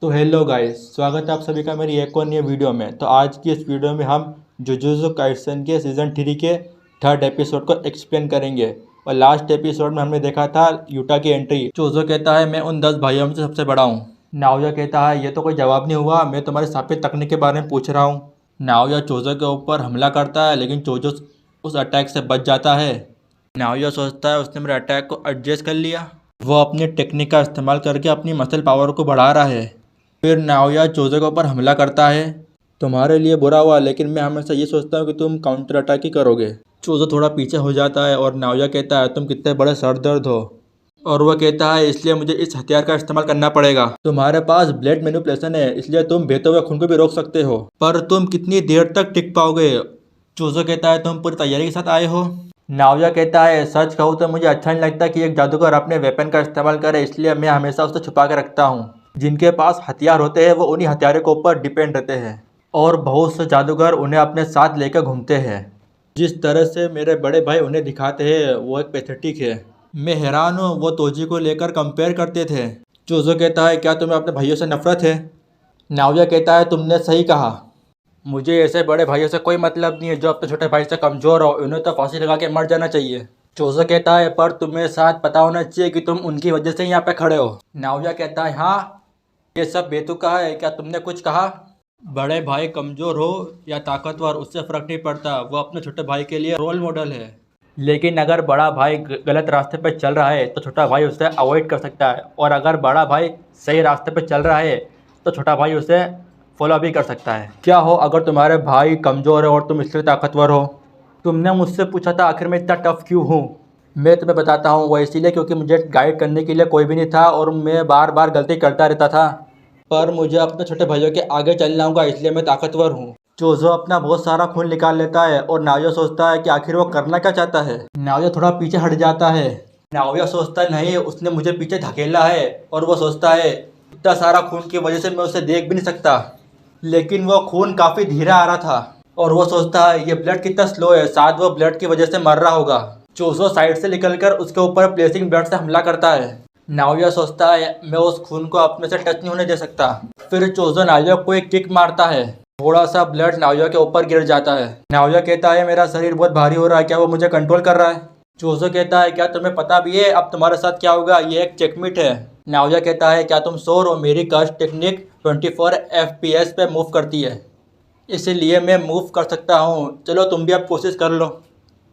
तो hello guys, स्वागत है आप सभी का मेरी एक और नई वीडियो में। तो आज की इस वीडियो में हम जुजुत्सु काइसेन के सीज़न 3 के थर्ड एपिसोड को एक्सप्लेन करेंगे। और लास्ट एपिसोड में हमने देखा था यूटा की एंट्री। चोजो कहता है मैं उन 10 भाइयों में से सबसे बड़ा हूँ। नाओया कहता है ये तो कोई जवाब नहीं हुआ, मैं तुम्हारी स्थापित तकनीक के बारे में पूछ रहा हूँ। नाओया चोजो के ऊपर हमला करता है लेकिन चोजो उस अटैक से बच जाता है। नाओया सोचता है उसने मेरे अटैक को एडजस्ट कर लिया। वो अपनी टेक्निक का इस्तेमाल करके अपनी मसल पावर को बढ़ा रहा है। फिर नाओया चोजो के ऊपर हमला करता है। तुम्हारे लिए बुरा हुआ, लेकिन मैं हमेशा ये सोचता हूँ कि तुम काउंटर अटैक ही करोगे। चोजो थोड़ा पीछे हो जाता है और नाओया कहता है तुम कितने बड़े सरदर्द हो। और वह कहता है इसलिए मुझे इस हथियार का इस्तेमाल करना पड़ेगा। तुम्हारे पास ब्लड मैनिपुलेशन है, इसलिए तुम बहते हुए खून को भी रोक सकते हो, पर तुम कितनी देर तक टिक पाओगे। चोजो कहता है तुम पूरी तैयारी के साथ आए हो। नाओया कहता है सच कहूँ तो मुझे अच्छा नहीं लगता कि एक जादूगर अपने वेपन का इस्तेमाल करे, इसलिए मैं हमेशा उसे छुपा के रखता हूँ। जिनके पास हथियार होते हैं वो उन्हीं हथियारों के ऊपर डिपेंड रहते हैं और बहुत से जादूगर उन्हें अपने साथ लेकर घूमते हैं। जिस तरह से मेरे बड़े भाई उन्हें दिखाते हैं वो एक पैथेटिक है। मैं हैरान हूँ, वो तोजी को लेकर कंपेयर करते थे। चोजो कहता है क्या तुम्हें अपने भाइयों से नफरत है। नाओया कहता है तुमने सही कहा, मुझे ऐसे बड़े भाइयों से कोई मतलब नहीं है जो अपने छोटे भाई से कमज़ोर हो, उन्हें तो फांसी लगा के मर जाना चाहिए। चोजो कहता है पर तुम्हें साथ पता होना चाहिए कि तुम उनकी वजह से यहाँ पे खड़े हो। नाओया कहता है हाँ, ये सब बेतुका है, क्या तुमने कुछ कहा। बड़े भाई कमज़ोर हो या ताकतवर उससे फ़र्क नहीं पड़ता, वो अपने छोटे भाई के लिए रोल मॉडल है। लेकिन अगर बड़ा भाई गलत रास्ते पर चल रहा है तो छोटा भाई उसे अवॉइड कर सकता है, और अगर बड़ा भाई सही रास्ते पर चल रहा है तो छोटा भाई उसे फॉलो भी कर सकता है। क्या हो अगर तुम्हारे भाई कमज़ोर है और तुम इसलिए ताकतवर हो। तुमने मुझसे पूछा था आखिर मैं इतना टफ क्यों हूँ। मैं तुम्हें बताता हूँ, वो इसीलिए क्योंकि मुझे गाइड करने के लिए कोई भी नहीं था और मैं बार बार गलती करता रहता था, पर मुझे अपने छोटे भाइयों के आगे चलना होगा, इसलिए मैं ताकतवर हूँ। चोजो अपना बहुत सारा खून निकाल लेता है और नाओया सोचता है कि आखिर वो करना क्या चाहता है। नाओया थोड़ा पीछे हट जाता है। नाओया सोचता है नहीं, उसने मुझे पीछे धकेला है, और वो सोचता है इतना सारा खून की वजह से मैं उसे देख भी नहीं सकता। लेकिन वो खून काफ़ी धीरा आ रहा था और वो सोचता है ये ब्लड कितना स्लो है, शायद वो ब्लड की वजह से मर रहा होगा। चोजो साइड से निकलकर उसके ऊपर प्लेसिंग ब्लड से हमला करता है। नाओया सोचता है मैं उस खून को अपने से टच नहीं होने दे सकता। फिर चोजो नाओया को एक किक मारता है, थोड़ा सा ब्लड नाओया के ऊपर गिर जाता है। नाओया कहता है मेरा शरीर बहुत भारी हो रहा है, क्या वो मुझे कंट्रोल कर रहा है। चोजो कहता है क्या तुम्हें पता भी है अब तुम्हारे साथ क्या होगा, ये एक चेकमेट है। नाओया कहता है क्या तुम श्योर हो, मेरी कर्स टेक्निक 24 FPS पे मूव करती है, इसीलिए मैं मूव कर सकता हूँ, चलो तुम भी अब कोशिश कर लो।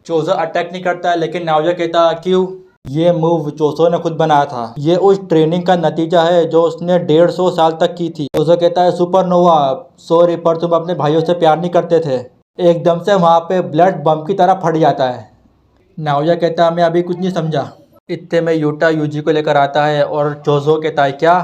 चोजो अटैक नहीं करता है, लेकिन नाओया कहता है क्यों, ये मूव चोजो ने खुद बनाया था, ये उस ट्रेनिंग का नतीजा है जो उसने 150 साल तक की थी। चोजो कहता है सुपरनोवा, सॉरी पर तुम अपने भाइयों से प्यार नहीं करते थे। एकदम से वहाँ पे ब्लड बम की तरह फट जाता है। नाओया कहता है मैं अभी कुछ नहीं समझा। इतने में यूटा यूजी को लेकर आता है और चोजो कहता है क्या।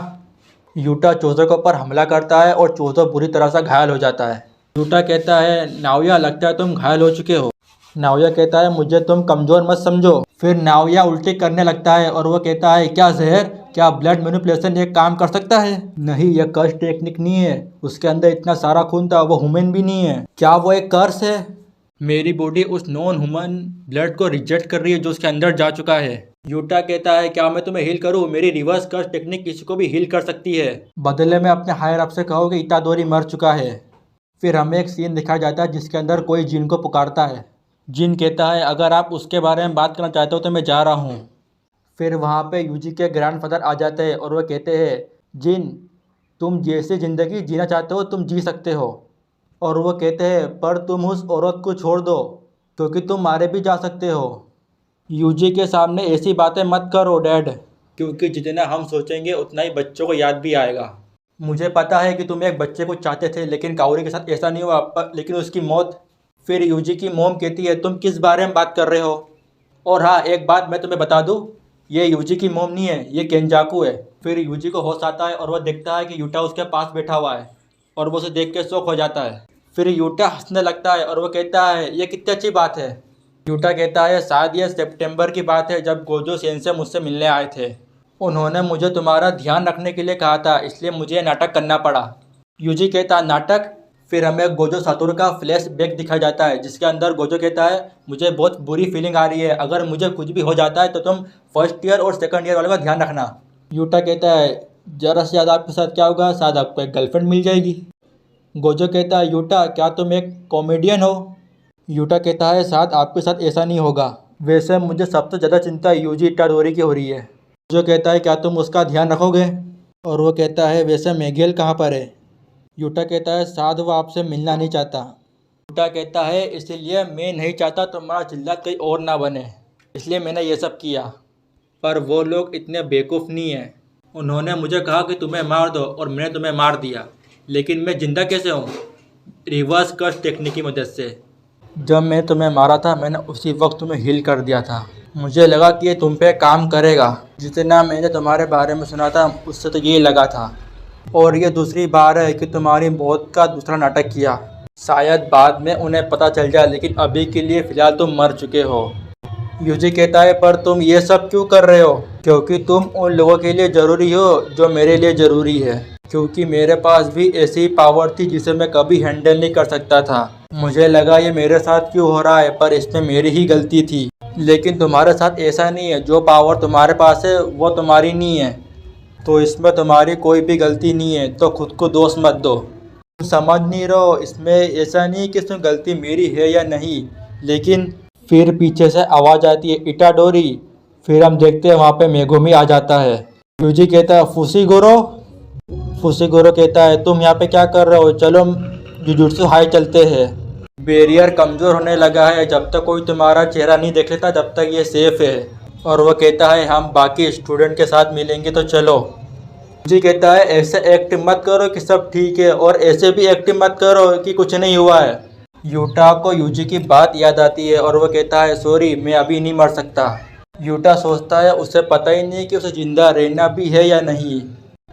यूटा चोजो के ऊपर हमला करता है और चोजो बुरी तरह से घायल हो जाता है। यूटा कहता है नाओया लगता है तुम घायल हो चुके हो। नाओया कहता है मुझे तुम कमज़ोर मत समझो। फिर नाओया उल्टी करने लगता है और वो कहता है क्या जहर, क्या ब्लड मैनिपुलेशन ये काम कर सकता है। नहीं, यह कर्स टेक्निक नहीं है, उसके अंदर इतना सारा खून था, वो ह्यूमन भी नहीं है। क्या वो एक कर्स है। मेरी बॉडी उस नॉन ह्यूमन ब्लड को रिजेक्ट कर रही है जो उसके अंदर जा चुका है। यूटा कहता है क्या मैं तुम्हें हील करूं, मेरी रिवर्स कर्स टेक्निक किसी को भी हील कर सकती है, बदले में अपने हायर अप से कहो कि इतादोरी मर चुका है। फिर हमें एक सीन दिखाया जाता है जिसके अंदर कोई जिन को पुकारता है। जिन कहता है अगर आप उसके बारे में बात करना चाहते हो तो मैं जा रहा हूँ। फिर वहाँ पे यूजी के ग्रैंडफादर आ जाते हैं और वह कहते हैं जिन तुम जैसी ज़िंदगी जीना चाहते हो तुम जी सकते हो। और वो कहते हैं पर तुम उस औरत को छोड़ दो क्योंकि तुम मारे भी जा सकते हो। यूजी के सामने ऐसी बातें मत करो डैड, क्योंकि जितना हम सोचेंगे उतना ही बच्चों को याद भी आएगा। मुझे पता है कि तुम एक बच्चे को चाहते थे, लेकिन काओरी के साथ ऐसा नहीं हुआ, लेकिन उसकी मौत। फिर यूजी की मोम कहती है तुम किस बारे में बात कर रहे हो। और हाँ, एक बात मैं तुम्हें बता दूँ, ये यूजी की मोम नहीं है, ये केंजाकू है। फिर यूजी को होश आता है और वह देखता है कि यूटा उसके पास बैठा हुआ है और वो उसे देख के शौक हो जाता है। फिर यूटा हंसने लगता है और वो कहता है ये कितनी अच्छी बात है। यूटा कहता है शायद ये सितंबर की बात है जब गोजो सेंसे मुझसे मिलने आए थे, उन्होंने मुझे तुम्हारा ध्यान रखने के लिए कहा था, इसलिए मुझे नाटक करना पड़ा। यूजी कहता नाटक। फिर हमें गोजो सातोरू का फ्लैशबैक दिखाया जाता है जिसके अंदर गोजो कहता है मुझे बहुत बुरी फीलिंग आ रही है, अगर मुझे कुछ भी हो जाता है तो तुम फर्स्ट ईयर और सेकंड ईयर वालों का ध्यान रखना। यूटा कहता है ज़रा से ज़्यादा आपके साथ क्या होगा, शायद आपको एक गर्लफ्रेंड मिल जाएगी। गोजो कहता है यूटा क्या तुम एक कॉमेडियन हो? यूटा कहता है शायद आपके साथ ऐसा नहीं होगा। वैसे मुझे सबसे ज़्यादा चिंता यूजी इटाडोरी की हो रही है। गोजो कहता है क्या तुम उसका ध्यान रखोगे? और वो कहता है वैसे मैगेल कहाँ पर है? यूटा कहता है शायद वो आपसे मिलना नहीं चाहता। यूटा कहता है इसलिए मैं नहीं चाहता तुम्हारा जिल्लत कहीं और ना बने, इसलिए मैंने ये सब किया। पर वो लोग इतने बेवकूफ़ नहीं हैं। उन्होंने मुझे कहा कि तुम्हें मार दो और मैंने तुम्हें मार दिया, लेकिन मैं ज़िंदा कैसे हूँ? रिवर्स कर्स टेक्निक की मदद से। जब मैं तुम्हें मारा था मैंने उसी वक्त तुम्हें हील कर दिया था। मुझे लगा कि ये तुम पे काम करेगा। जितना मैंने तुम्हारे बारे में सुना था उससे तो ये लगा था। और ये दूसरी बार है कि तुम्हारी मौत का दूसरा नाटक किया। शायद बाद में उन्हें पता चल जाए, लेकिन अभी के लिए फ़िलहाल तुम मर चुके हो। यूजी कहता है पर तुम ये सब क्यों कर रहे हो? क्योंकि तुम उन लोगों के लिए ज़रूरी हो जो मेरे लिए ज़रूरी है। क्योंकि मेरे पास भी ऐसी पावर थी जिसे मैं कभी हैंडल नहीं कर सकता था। मुझे लगा ये मेरे साथ क्यों हो रहा है, पर इसमें मेरी ही गलती थी। लेकिन तुम्हारे साथ ऐसा नहीं है। जो पावर तुम्हारे पास है वो तुम्हारी नहीं है, तो इसमें तुम्हारी कोई भी गलती नहीं है। तो खुद को दोष मत दो। तुम समझ नहीं रहो, इसमें ऐसा नहीं कि इसमें गलती मेरी है या नहीं। लेकिन फिर पीछे से आवाज़ आती है इटाडोरी। फिर हम देखते हैं वहाँ पे मेगुमी आ जाता है। यूजी कहता है फुशिगोरो। फुशिगोरो कहता है तुम यहाँ पे क्या कर रहे हो? चलो जुजुत्सु हाई चलते हैं। बैरियर कमज़ोर होने लगा है। जब तक कोई तुम्हारा चेहरा नहीं देख लेता जब तक ये सेफ़ है। और वो कहता है हम बाकी स्टूडेंट के साथ मिलेंगे, तो चलो। यूजी कहता है ऐसे एक्ट मत करो कि सब ठीक है, और ऐसे भी एक्ट मत करो कि कुछ नहीं हुआ है। यूटा को यूजी की बात याद आती है और वो कहता है सॉरी मैं अभी नहीं मर सकता। यूटा सोचता है उसे पता ही नहीं कि उसे ज़िंदा रहना भी है या नहीं।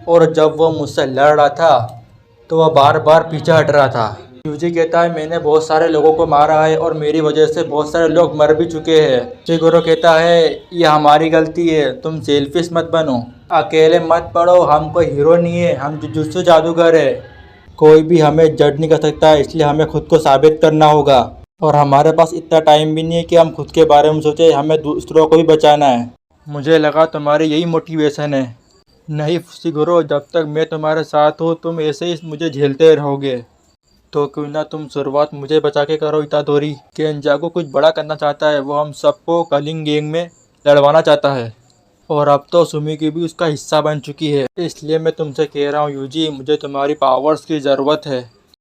और जब वो मुझसे लड़ रहा था तो वह बार बार पीछे हट रहा था। यूजी कहता है मैंने बहुत सारे लोगों को मारा है और मेरी वजह से बहुत सारे लोग मर भी चुके हैं। शिगोरो कहता है ये हमारी गलती है, तुम सेल्फिश मत बनो, अकेले मत पड़ो, हम कोई हीरो नहीं है, हम जुजुत्सु जादूगर है। कोई भी हमें जज नहीं कर सकता है, इसलिए हमें खुद को साबित करना होगा। और हमारे पास इतना टाइम भी नहीं है कि हम खुद के बारे में सोचें, हमें दूसरों को भी बचाना है। मुझे लगा तुम्हारी यही मोटिवेशन है। नहीं शिगोरो, जब तक मैं तुम्हारे साथ हूँ तुम ऐसे ही मुझे झेलते रहोगे। तो क्यों ना तुम शुरुआत मुझे बचा के करो इतादोरी। केंजाकू कुछ बड़ा करना चाहता है, वो हम सबको कलिंग गैंग में लड़वाना चाहता है। और अब तो सुमिकी भी उसका हिस्सा बन चुकी है। इसलिए मैं तुमसे कह रहा हूँ यूजी, मुझे तुम्हारी पावर्स की ज़रूरत है।